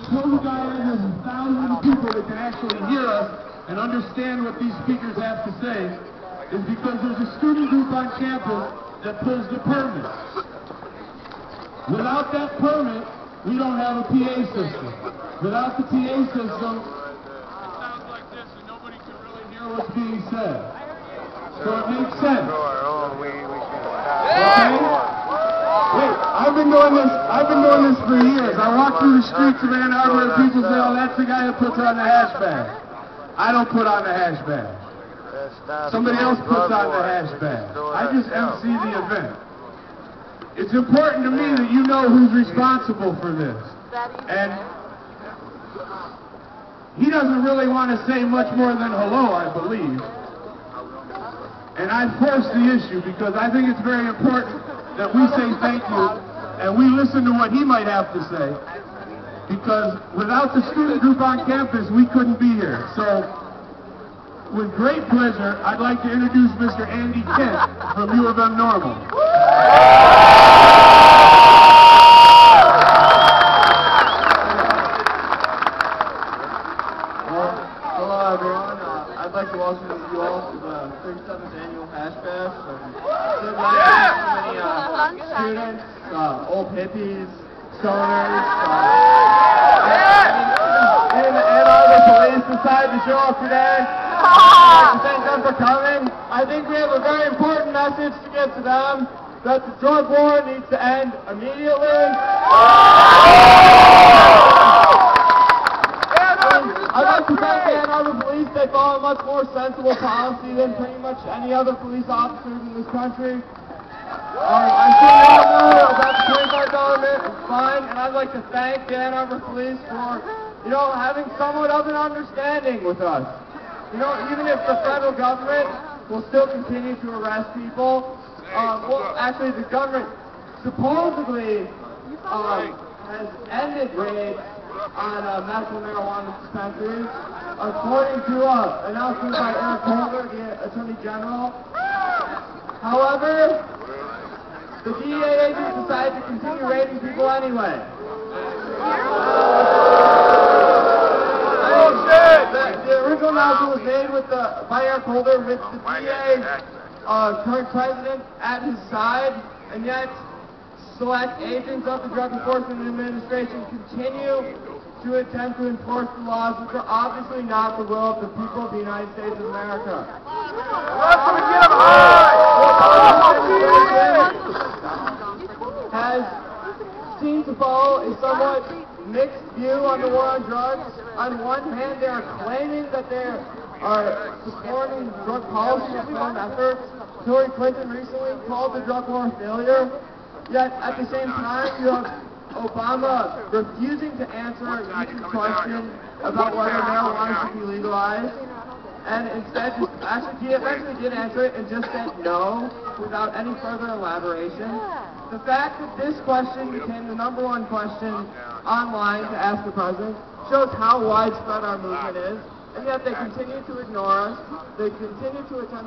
close guy in, there's thousands of people that can actually hear us and understand what these speakers have to say, is because there's a student group on campus that pulls the permit. Without that permit, we don't have a PA system. Without the PA system, it sounds like this and nobody can really hear what's being said. So it makes sense. Okay? Wait, I've been doing this for years. I walk through the streets of Ann Arbor and people say, oh, that's the guy who puts on the hash bag. I don't put on the hash bag. Somebody else puts on the hash bag. I just MC the event. It's important to me that you know who's responsible for this. And he doesn't really want to say much more than hello, I believe. And I force the issue because I think it's very important that we say thank you and we listen to what he might have to say. Because without the student group on campus, we couldn't be here. So, with great pleasure, I'd like to introduce Mr. Andy Kent from U of M Normal. Hello everyone, I'd like to welcome you all to the 37th annual Hash Bash. So many students, old hippies, stoners, even the Ann Arbor police decided to show up today. I'd like to thank them for coming. I think we have a very important message to get to them, that the drug war needs to end immediately. I'd like to thank the Ann Arbor police. They follow a much more sensible policy than pretty much any other police officers in this country. I'm sure you all know about the $25 fine, and I'd like to thank the Ann Arbor police for, having somewhat of an understanding with us. Even if the federal government will still continue to arrest people, actually the government supposedly has ended raids on medical marijuana dispensaries, according to an announcement by Eric Holder, the Attorney General. However, the DEA agents decided to continue raiding people anyway. The original announcement was made by Eric Holder with the DEA current president at his side, and yet select agents of the Drug Enforcement Administration continue to attempt to enforce the laws which are obviously not the will of the people of the United States of America. Has seemed to follow a somewhat mixed view on the war on drugs. On one hand, they are claiming that they are supporting drug policy reform efforts. Hillary Clinton recently called the drug war a failure. Yet, at the same time, you have Obama refusing to answer a recent question about whether marijuana should be legalized, and instead, he eventually did answer it and just said no, without any further elaboration. The fact that this question became the #1 question online to ask the president shows how widespread our movement is, and yet they continue to ignore us. They continue to attempt